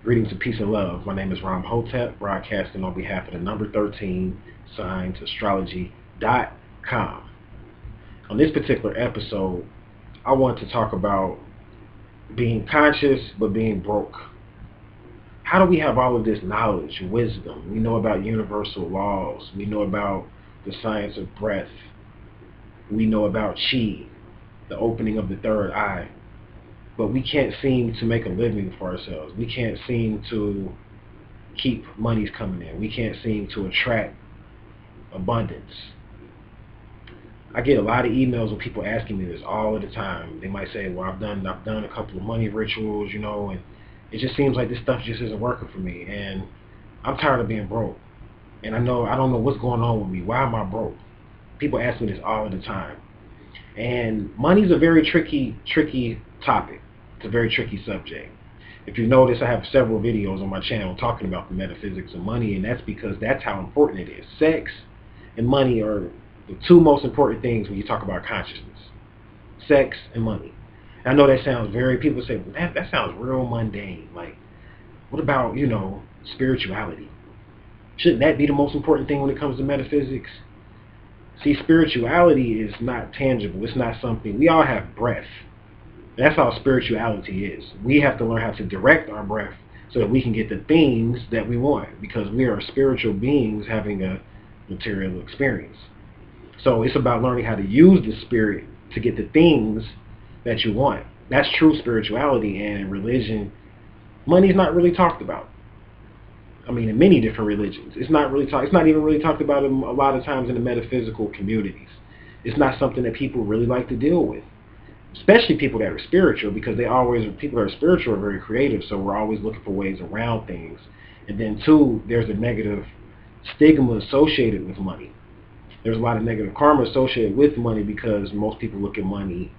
Greetings of peace and love. My name is Ram Hotep, broadcasting on behalf of the number 13 ScienceAstrology.com. On this particular episode, I want to talk about being conscious but being broke. How do we have all of this knowledge, wisdom? We know about universal laws. We know about the science of breath. We know about chi, the opening of the third eye. But we can't seem to make a living for ourselves. We can't seem to keep monies coming in. We can't seem to attract abundance. I get a lot of emails with people asking me this all of the time. They might say, well, I've done a couple of money rituals, and it just seems like this stuff just isn't working for me. And I'm tired of being broke. And I don't know what's going on with me. Why am I broke? People ask me this all the time. And money's a very tricky topic. It's a very tricky subject. If you notice, I have several videos on my channel talking about the metaphysics of money, and that's because that's how important it is. Sex and money are the two most important things when you talk about consciousness. Sex and money. And I know that sounds people say, well, that sounds real mundane. Like, what about, spirituality? Shouldn't that be the most important thing when it comes to metaphysics? See, spirituality is not tangible. It's not something. We all have breath. That's how spirituality is. We have to learn how to direct our breath so that we can get the things that we want, because we are spiritual beings having a material experience. So it's about learning how to use the spirit to get the things that you want. That's true spirituality. And in religion, money is not really talked about. I mean, in many different religions, it's not even really talked about a lot of times in the metaphysical communities. It's not something that people really like to deal with, especially people that are spiritual, because people that are spiritual are very creative, so we're always looking for ways around things. And then two, there's a negative stigma associated with money. There's a lot of negative karma associated with money because most people look at money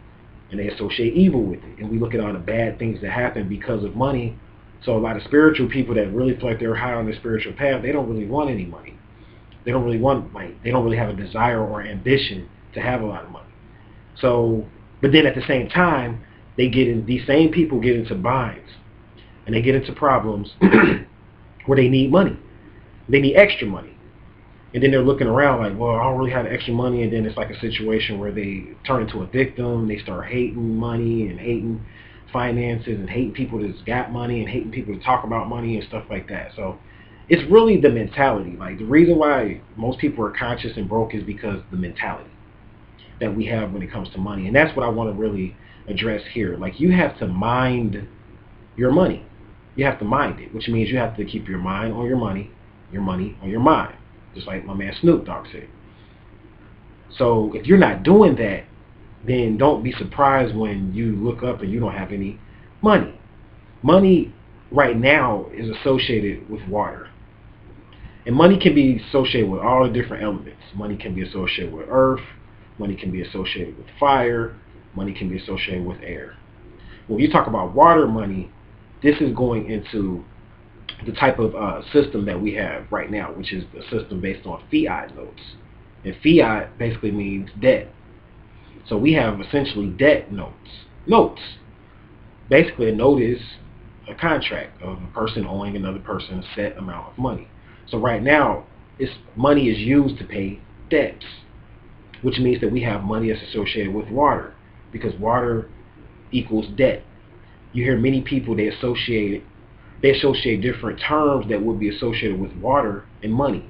and they associate evil with it. And we look at all the bad things that happen because of money. So a lot of spiritual people that really feel like they're high on their spiritual path, they don't really want any money. They don't really want money. They don't really have a desire or ambition to have a lot of money. So, but then at the same time, these same people get into binds and they get into problems where they need money. They need extra money. And then they're looking around like, well, I don't really have extra money. And then it's like a situation where they turn into a victim. They start hating money and hating finances and hating people that's got money and hating people that talk about money and stuff like that. So it's really the mentality. Like, the reason why most people are conscious and broke is because the mentality that we have when it comes to money. And that's what I want to really address here. Like, you have to mind your money. You have to mind it, which means you have to keep your mind on your money on your mind, just like my man Snoop Dogg said. So if you're not doing that, then don't be surprised when you look up and you don't have any money. Money right now is associated with water. And money can be associated with all the different elements. Money can be associated with earth. Money can be associated with fire. Money can be associated with air. When you talk about water money, this is going into the type of system that we have right now, which is a system based on fiat notes. And fiat basically means debt. So we have essentially debt notes. Notes. Basically, a note is a contract of a person owing another person a set amount of money. So right now, money is used to pay debts, which means that we have money that's associated with water, because water equals debt. You hear many people, they associate different terms that would be associated with water and money.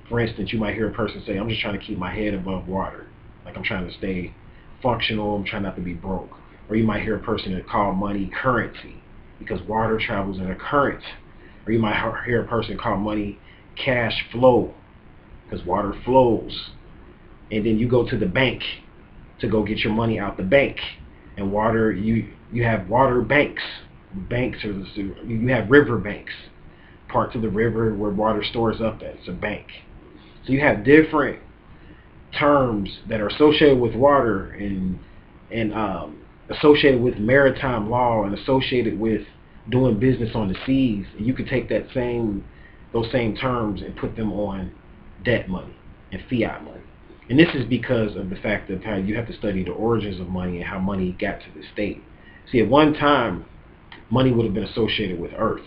For instance, you might hear a person say, I'm just trying to keep my head above water. Like, I'm trying to stay functional, I'm trying not to be broke. Or you might hear a person that call money currency, because water travels in a current. Or you might hear a person call money cash flow, because water flows. And then you go to the bank to go get your money out the bank. And water, you have water banks. You have river banks. Parts of the river where water stores up at. It's a bank. So you have different terms that are associated with water and associated with maritime law and associated with doing business on the seas. And you could take those same terms and put them on debt money and fiat money. And this is because of the fact of how you have to study the origins of money and how money got to this state. See, at one time, money would have been associated with earth.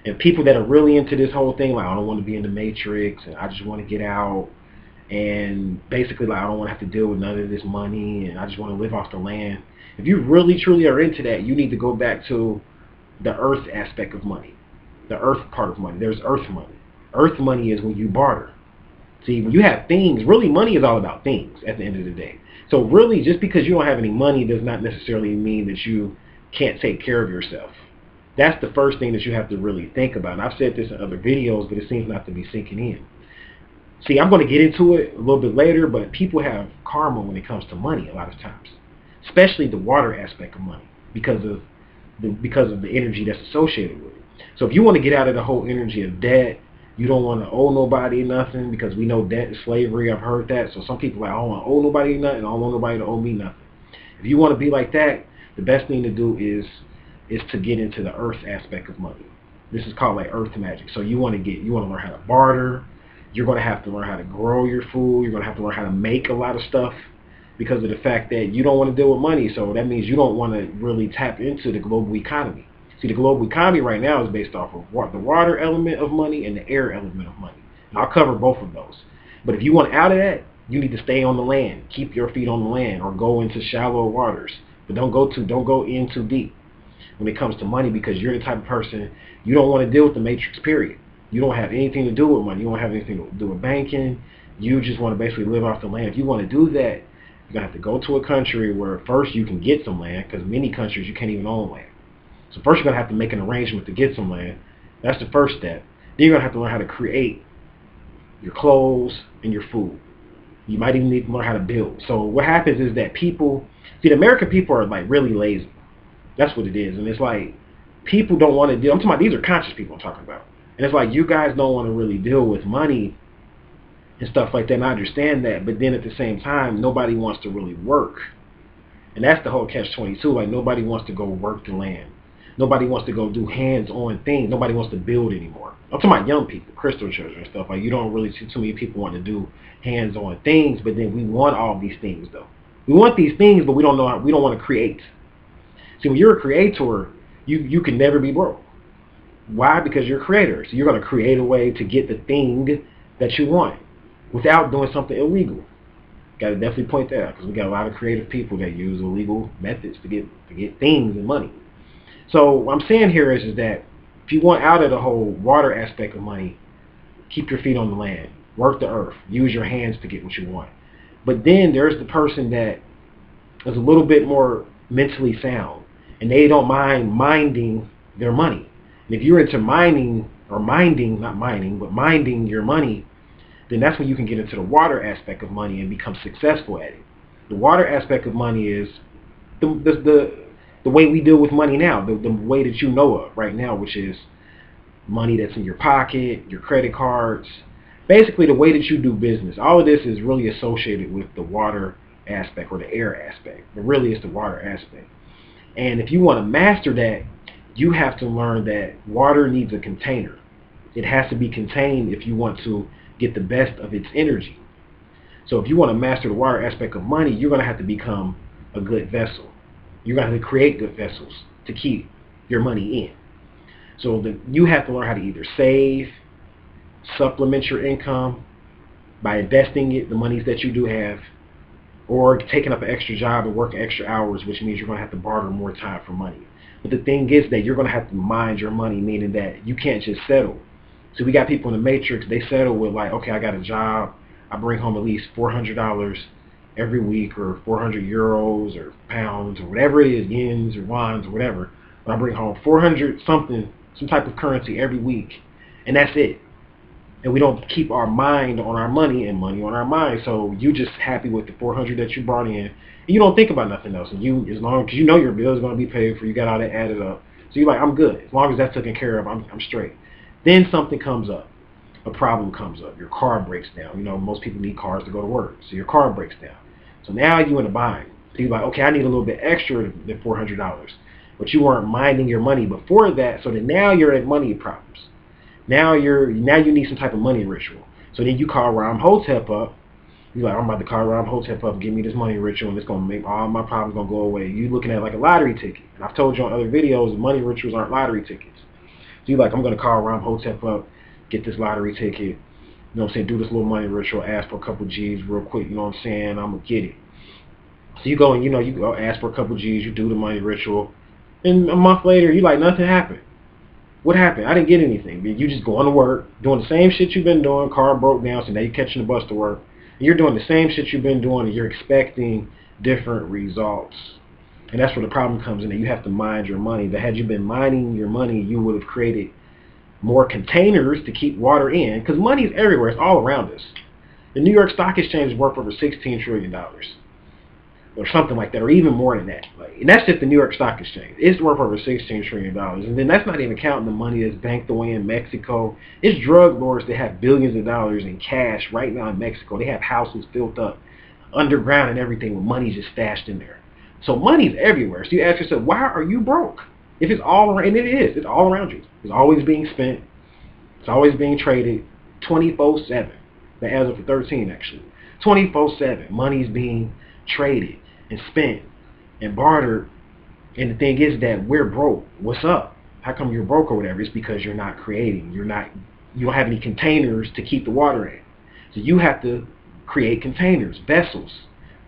And people that are really into this whole thing, like, I don't want to be in the Matrix, and I just want to get out, and basically, like, I don't want to have to deal with none of this money, and I just want to live off the land. If you really, truly are into that, you need to go back to the earth aspect of money, the earth part of money. There's earth money. Earth money is when you barter. See, when you have things, really money is all about things at the end of the day. So really, just because you don't have any money does not necessarily mean that you can't take care of yourself. That's the first thing that you have to really think about. And I've said this in other videos, but it seems not to be sinking in. See, I'm going to get into it a little bit later, but people have karma when it comes to money a lot of times, especially the water aspect of money because of the energy that's associated with it. So if you want to get out of the whole energy of debt, you don't want to owe nobody nothing, because we know debt is slavery. I've heard that. So some people are like, I don't want to owe nobody nothing. I don't want nobody to owe me nothing. If you want to be like that, the best thing to do is to get into the earth aspect of money. This is called like earth magic. So you want to learn how to barter. You're going to have to learn how to grow your food. You're going to have to learn how to make a lot of stuff, because of the fact that you don't want to deal with money. So that means you don't want to really tap into the global economy. See, the global economy right now is based off of the water element of money and the air element of money. And I'll cover both of those. But if you want out of that, you need to stay on the land. Keep your feet on the land, or go into shallow waters. But don't go in too deep when it comes to money, because you're the type of person, you don't want to deal with the matrix, period. You don't have anything to do with money. You don't have anything to do with banking. You just want to basically live off the land. If you want to do that, you're going to have to go to a country where first you can get some land, because many countries you can't even own land. So first you're going to have to make an arrangement to get some land. That's the first step. Then you're going to have to learn how to create your clothes and your food. You might even need to learn how to build. So what happens is that people, see, the American people are like really lazy. That's what it is. And it's like, people don't want to deal, I'm talking about, these are conscious people I'm talking about. And it's like, you guys don't want to really deal with money and stuff like that, and I understand that, but then at the same time, nobody wants to really work. And that's the whole catch-22, like nobody wants to go work the land. Nobody wants to go do hands-on things. Nobody wants to build anymore. I'm talking about young people, crystal children and stuff. Like, you don't really see too many people want to do hands-on things, but then we want all these things, though. We want these things, but we don't know how, we don't want to create. See, when you're a creator, you can never be broke. Why? Because you're a creator. So you're going to create a way to get the thing that you want without doing something illegal. Got to definitely point that out, because we got a lot of creative people that use illegal methods to get things and money. So what I'm saying here is that if you want out of the whole water aspect of money, keep your feet on the land, work the earth, use your hands to get what you want. But then there's the person that is a little bit more mentally sound, and they don't mind minding their money. And if you're into minding your money, then that's when you can get into the water aspect of money and become successful at it. The water aspect of money is the way we deal with money now, the way that you know of right now, which is money that's in your pocket, your credit cards, basically the way that you do business. All of this is really associated with the water aspect or the air aspect, but really it's the water aspect. And if you want to master that, you have to learn that water needs a container. It has to be contained if you want to get the best of its energy. So if you want to master the water aspect of money, you're going to have to become a good vessel. You're going to have to create good vessels to keep your money in. So you have to learn how to either save, supplement your income by investing it, the monies that you do have, or taking up an extra job and working extra hours, which means you're going to have to barter more time for money. But the thing is that you're going to have to mind your money, meaning that you can't just settle. So we got people in the matrix, they settle with like, okay, I got a job, I bring home at least $400 every week, or 400 euros or pounds or whatever it is, yens or wons or whatever. But I bring home 400 something, some type of currency every week, and that's it. And we don't keep our mind on our money and money on our mind. So you just happy with the 400 that you brought in, and you don't think about nothing else. And you, as long as you know your bill is going to be paid for, you got all that added up. So you're like, I'm good. As long as that's taken care of, I'm straight. Then something comes up. A problem comes up. Your car breaks down. You know, most people need cars to go to work. So your car breaks down. So now you're in a bind. So you're like, okay, I need a little bit extra than $400. But you weren't minding your money before that, so then now you're at money problems. Now you need some type of money ritual. So then you call Ram Hotep up. You're like, I'm about to call Ram Hotep up and give me this money ritual, and it's going to make all my problems going to go away. You're looking at like a lottery ticket. And I've told you on other videos, money rituals aren't lottery tickets. you're like, I'm going to call Ram Hotep up, get this lottery ticket, you know what I'm saying, do this little money ritual, ask for a couple G's real quick, you know what I'm saying, I'm going to get it. So you go and, you go ask for a couple G's, you do the money ritual, and a month later, you like, nothing happened. What happened? I didn't get anything. You just going to work, doing the same shit you've been doing, car broke down, so now you're catching the bus to work. And you're doing the same shit you've been doing, and you're expecting different results. And that's where the problem comes in, that you have to mind your money. That had you been minding your money, you would have created more containers to keep water in, because money is everywhere. It's all around us. The New York Stock Exchange is worth over $16 trillion. Or something like that, or even more than that. And that's just the New York Stock Exchange. It's worth over $16 trillion. And then that's not even counting the money that's banked away in Mexico. It's drug lords that have billions of dollars in cash right now in Mexico. They have houses filled up underground and everything with money just stashed in there. So money's everywhere. So you ask yourself, why are you broke? If it's all around, and it is, it's all around you. It's always being spent. It's always being traded 24/7. That adds up for 13 actually. 24/7. Money's being traded and spent and bartered. And the thing is that we're broke. What's up? How come you're broke or whatever? It's because you're not creating. You don't have any containers to keep the water in. So you have to create containers, vessels.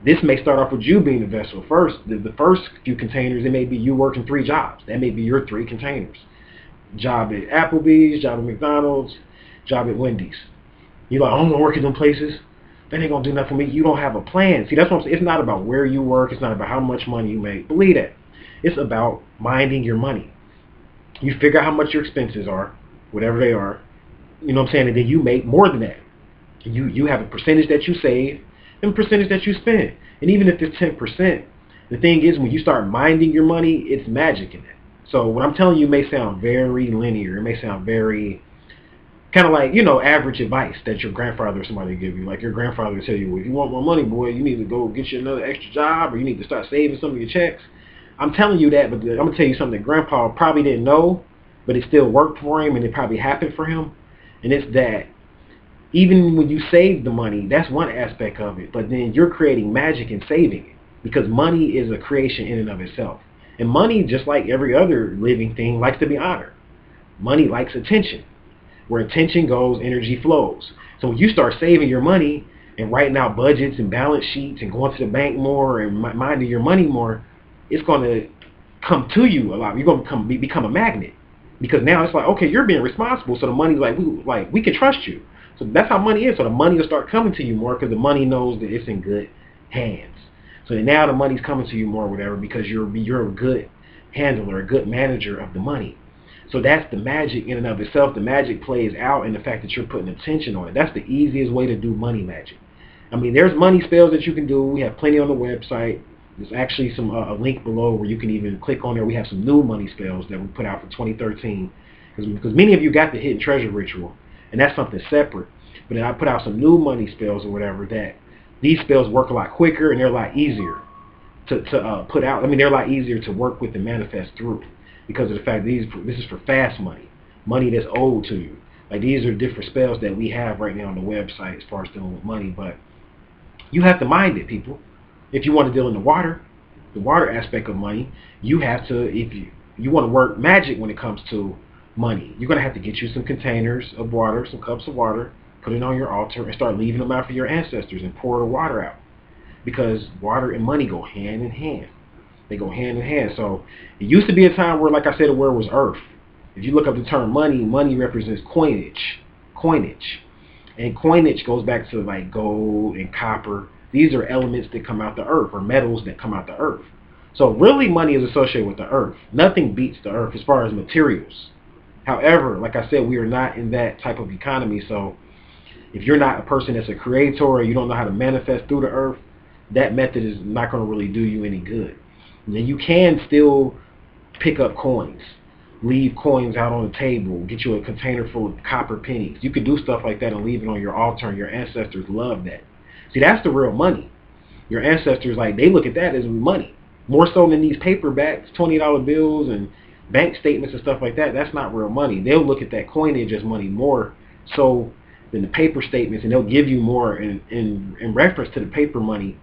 This may start off with you being the vessel first. The first few containers, it may be you working 3 jobs. That may be your 3 containers. Job at Applebee's, job at McDonald's, job at Wendy's. You're like, I'm going to work at them places. That ain't going to do nothing for me. You don't have a plan. See, that's what I'm saying. It's not about where you work. It's not about how much money you make. Believe that. It's about minding your money. You figure out how much your expenses are, whatever they are. You know what I'm saying? And then you make more than that. You have a percentage that you save and a percentage that you spend. And even if it's 10%, the thing is, when you start minding your money, it's magic in that. So what I'm telling you may sound very linear. It may sound very kind of like, average advice that your grandfather or somebody give you. Like your grandfather will tell you, well, if you want more money, boy, you need to go get you another extra job, or you need to start saving some of your checks. I'm telling you that, but I'm going to tell you something that Grandpa probably didn't know, but it still worked for him, and it probably happened for him. And it's that even when you save the money, that's one aspect of it, but then you're creating magic in saving it, because money is a creation in and of itself. And money, just like every other living thing, likes to be honored. Money likes attention. Where attention goes, energy flows. So when you start saving your money and writing out budgets and balance sheets and going to the bank more and minding your money more, it's going to come to you a lot. You're going to become a magnet, because now it's like, okay, you're being responsible. So the money's like, we can trust you. So that's how money is. So the money will start coming to you more, because the money knows that it's in good hands. So now the money's coming to you more, or whatever, because you're a good handler, a good manager of the money. So that's the magic in and of itself. The magic plays out in the fact that you're putting attention on it. That's the easiest way to do money magic. I mean, there's money spells that you can do. We have plenty on the website. There's actually a link below where you can even click on there. We have some new money spells that we put out for 2013. Because many of you got the Hidden Treasure Ritual, and that's something separate. But then I put out some new money spells or whatever, that these spells work a lot quicker and they're a lot easier to put out. I mean, they're a lot easier to work with and manifest through, because of the fact that this is for fast money, money that's owed to you. Like, these are different spells that we have right now on the website as far as dealing with money, but you have to mind it, people. If you want to deal in the water aspect of money, you have to, if you want to work magic when it comes to money, you're going to have to get you some containers of water, some cups of water, put it on your altar, and start leaving them out for your ancestors and pour the water out. Because water and money go hand in hand. They go hand in hand. So it used to be a time where, like I said, the word was earth. If you look up the term money, money represents coinage. And coinage goes back to like gold and copper. These are elements that come out the earth, or metals that come out the earth. So really, money is associated with the earth. Nothing beats the earth as far as materials. However, like I said, we are not in that type of economy. So if you're not a person that's a creator, or you don't know how to manifest through the earth, that method is not going to really do you any good. And then you can still pick up coins, leave coins out on the table, get you a container full of copper pennies. You could do stuff like that and leave it on your altar, and your ancestors love that. See, that's the real money. Your ancestors, like, they look at that as money. More so than these paperbacks, $20 bills and bank statements and stuff like that. That's not real money. They'll look at that coinage as money more so than the paper statements, and they'll give you more in reference to the paper money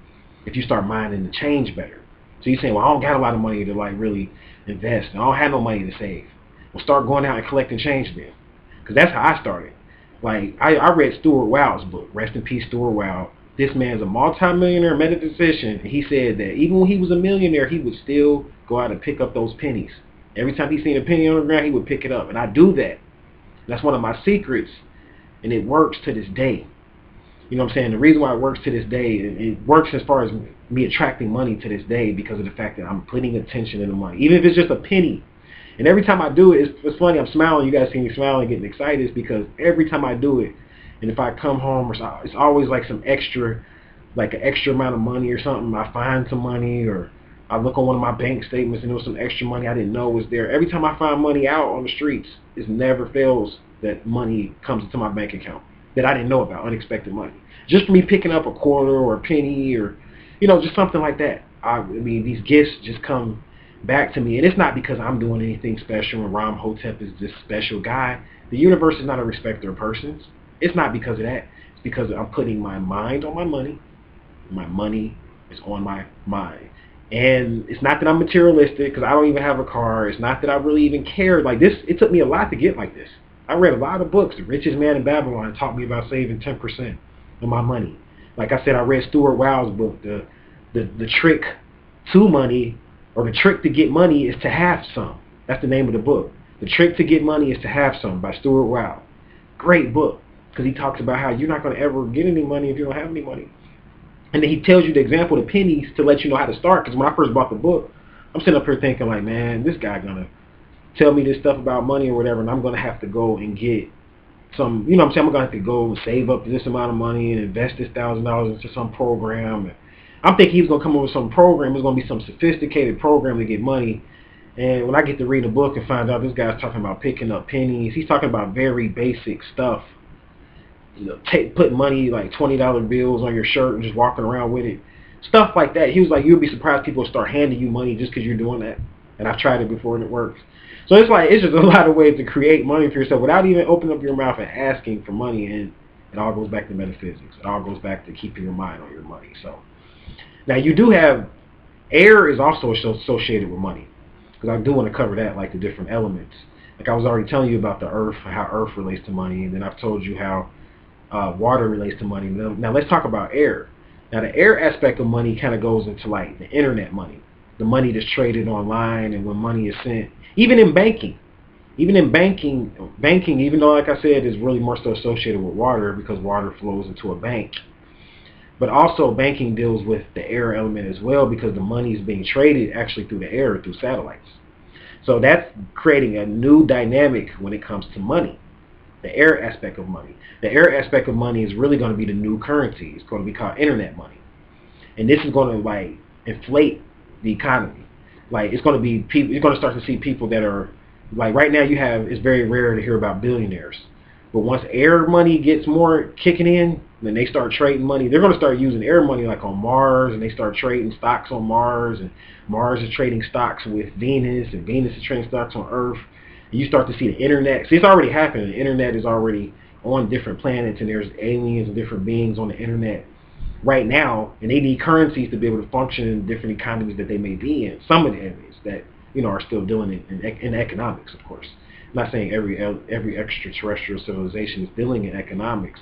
if you start minding the change better. So you're saying, well, I don't got a lot of money to like really invest. I don't have no money to save. Well, start going out and collecting change then. Because that's how I started. Like, I read Stuart Wild's book, Rest in Peace, Stuart Wild. This man's a multi-millionaire metaphysician, and he said that even when he was a millionaire, he would still go out and pick up those pennies. Every time he seen a penny on the ground, he would pick it up. And I do that. That's one of my secrets, and it works to this day. You know what I'm saying? The reason why it works to this day, it works as far as me attracting money to this day because of the fact that I'm putting attention in the money. Even if it's just a penny. And every time I do it, it's funny, I'm smiling. You guys see me smiling, getting excited. It's because every time I do it, and if I come home, it's always like some extra, like an extra amount of money or something. I find some money, or I look on one of my bank statements and there was some extra money I didn't know was there. Every time I find money out on the streets, it never fails that money comes into my bank account that I didn't know about, unexpected money. Just for me picking up a quarter or a penny or, you know, just something like that. I mean, these gifts just come back to me. And it's not because I'm doing anything special and Ram Hotep is this special guy. The universe is not a respecter of persons. It's not because of that. It's because I'm putting my mind on my money. My money is on my mind. And it's not that I'm materialistic because I don't even have a car. It's not that I really even care. Like this, it took me a lot to get like this. I read a lot of books. The Richest Man in Babylon taught me about saving 10% of my money. Like I said, I read Stuart Wild's book, the trick to money, or the trick to get money is to have some. That's the name of the book. The trick to get money is to have some by Stuart Wild. Great book because he talks about how you're not going to ever get any money if you don't have any money. And then he tells you the example of pennies to let you know how to start. Because when I first bought the book, I'm sitting up here thinking like, man, this guy going to tell me this stuff about money or whatever, and I'm going to have to go and get some, you know what I'm saying, I'm going to have to go and save up this amount of money and invest this $1,000 into some program. And I'm thinking he's going to come up with some program. It's going to be some sophisticated program to get money. And when I get to read the book and find out this guy's talking about picking up pennies, he's talking about very basic stuff. You know, putting money like $20 bills on your shirt and just walking around with it. Stuff like that. He was like, you'll be surprised people start handing you money just because you're doing that. And I've tried it before and it works. So it's like, it's just a lot of ways to create money for yourself without even opening up your mouth and asking for money. And it all goes back to metaphysics. It all goes back to keeping your mind on your money. So now you do have, air is also associated with money. Because I do want to cover that, like the different elements. Like I was already telling you about the earth, how earth relates to money. And then I've told you how water relates to money. Now let's talk about air. Now the air aspect of money kind of goes into like the internet money. The money that's traded online and when money is sent. Even in banking. Even in banking, even though like I said is really more so associated with water because water flows into a bank. But also banking deals with the air element as well because the money is being traded actually through the air, through satellites. So that's creating a new dynamic when it comes to money. The air aspect of money. The air aspect of money is really going to be the new currency. It's going to be called internet money. And this is going to like inflate the economy. Like it's going to be people, you're going to start to see people that are like right now it's very rare to hear about billionaires. But once air money gets more kicking in, then they start trading money. They're going to start using air money like on Mars, and they start trading stocks on Mars, and Mars is trading stocks with Venus, and Venus is trading stocks on Earth. And you start to see the internet. See, it's already happening. The internet is already on different planets, and there's aliens and different beings on the internet right now, and they need currencies to be able to function in different economies that they may be in. Some of the areas that are still dealing in economics, of course. I'm not saying every extraterrestrial civilization is dealing in economics,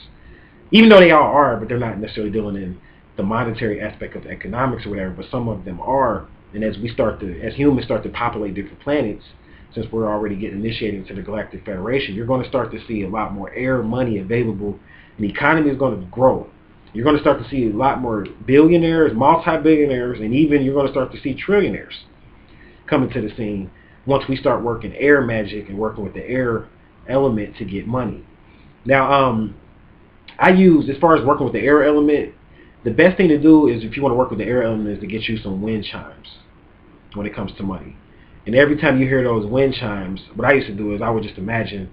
even though they all are, but they're not necessarily dealing in the monetary aspect of economics or whatever. But some of them are, and as humans start to populate different planets, since we're already getting initiated into the Galactic Federation, you're going to start to see a lot more air money available, and the economy is going to grow. You're going to start to see a lot more billionaires, multi-billionaires, and even you're going to start to see trillionaires coming to the scene once we start working air magic and working with the air element to get money. Now, I use, as far as working with the air element, the best thing to do is, if you want to work with the air element, is to get you some wind chimes when it comes to money. And every time you hear those wind chimes, what I used to do is I would just imagine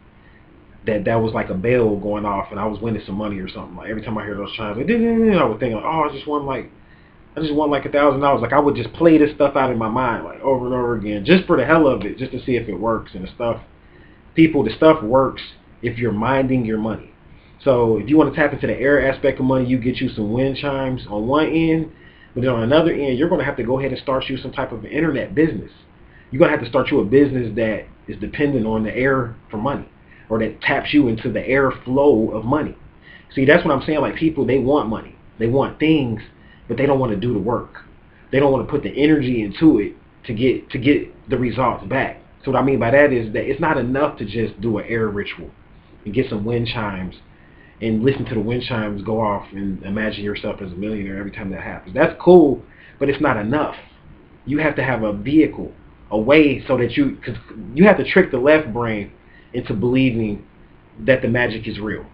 that was like a bell going off and I was winning some money or something. Like every time I hear those chimes, like, I would think, oh, I just won like $1,000. Like I would just play this stuff out in my mind like over and over again, just for the hell of it, just to see if it works. And the stuff works if you're minding your money. So if you want to tap into the air aspect of money, you get you some wind chimes on one end, but then on another end, you're going to have to go ahead and start you some type of internet business. You're going to have to start you a business that is dependent on the air for money, or that taps you into the air flow of money. See, that's what I'm saying. Like, people, they want money. They want things, but they don't want to do the work. They don't want to put the energy into it to get the results back. So what I mean by that is that it's not enough to just do an air ritual and get some wind chimes and listen to the wind chimes go off and imagine yourself as a millionaire every time that happens. That's cool, but it's not enough. You have to have a vehicle, a way, so that cause you have to trick the left brain into believing that the magic is real.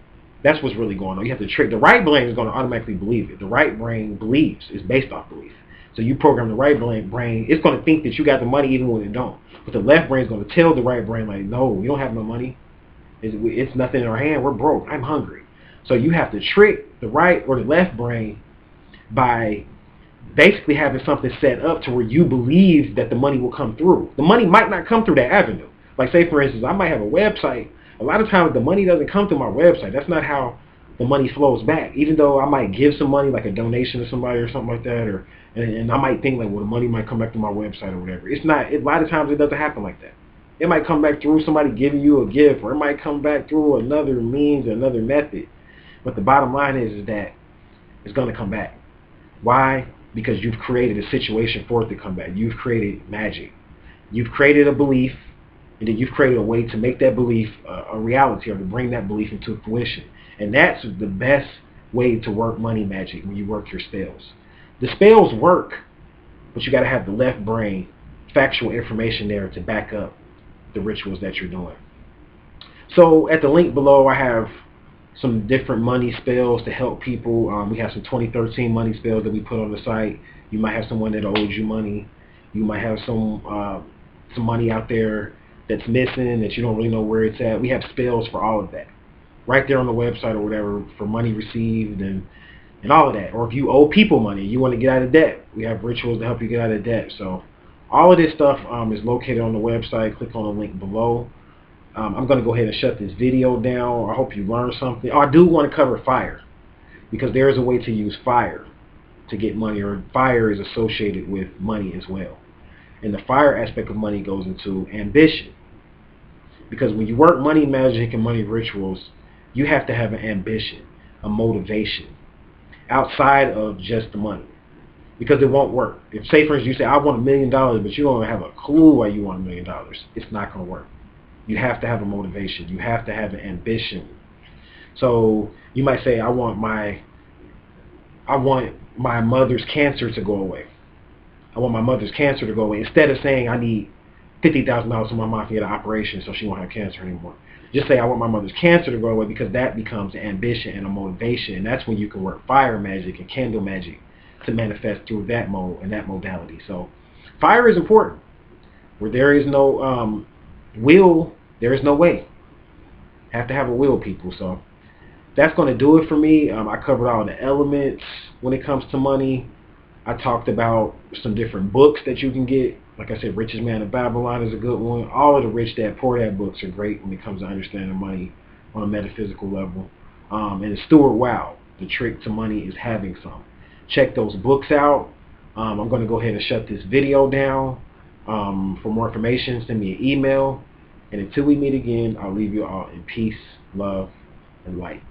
That's what's really going on. You have to trick the right brain is going to automatically believe it. The right brain believes. It's based off belief. So you program the right brain, it's going to think that you got the money even when it don't. But the left brain is going to tell the right brain, like, no, you don't have no money. It's nothing in our hand. We're broke. I'm hungry. So you have to trick the right or the left brain by basically having something set up to where you believe that the money will come through. The money might not come through that avenue. Like, say, for instance, I might have a website. A lot of times the money doesn't come through my website. That's not how the money flows back. Even though I might give some money, like a donation to somebody or something like that, and I might think, like, well, the money might come back to my website or whatever. It's not. A lot of times it doesn't happen like that. It might come back through somebody giving you a gift, or it might come back through another means, another method. But the bottom line is that it's going to come back. Why? Because you've created a situation for it to come back. You've created magic. You've created a belief, and then you've created a way to make that belief a reality, or to bring that belief into fruition. And that's the best way to work money magic, when you work your spells. The spells work, but you got to have the left brain, factual information there to back up the rituals that you're doing. So at the link below, I have some different money spells to help people. We have some 2013 money spells that we put on the site. You might have someone that owes you money. You might have some money out there that's missing that you don't really know where it's at. We have spells for all of that right there on the website or whatever, for money received and all of that. Or if you owe people money, you want to get out of debt, we have rituals to help you get out of debt. So all of this stuff is located on the website. Click on the link below. I'm going to go ahead and shut this video down. I hope you learned something. Oh, I do want to cover fire, because there is a way to use fire to get money, or fire is associated with money as well. And the fire aspect of money goes into ambition. Because when you work money magic and money rituals, you have to have an ambition, a motivation, outside of just the money. Because it won't work. If, say, for instance, you say, I want $1 million, but you don't have a clue why you want $1 million, it's not going to work. You have to have a motivation. You have to have an ambition. So you might say, I want my mother's cancer to go away. I want my mother's cancer to go away. Instead of saying, I need $50,000 so my mom can get an operation so she won't have cancer anymore. Just say, I want my mother's cancer to go away, because that becomes an ambition and a motivation. And that's when you can work fire magic and candle magic to manifest through that mode and that modality. So fire is important. Where there is no will, there is no way. Have to have a will, people. So that's going to do it for me. I covered all the elements when it comes to money. I talked about some different books that you can get. Like I said, Richest Man of Babylon is a good one. All of the Rich Dad Poor Dad books are great when it comes to understanding money on a metaphysical level. And the Stuart Wow, The Trick to Money is Having Some. Check those books out. I'm going to go ahead and shut this video down. For more information, send me an email. And until we meet again, I'll leave you all in peace, love, and light.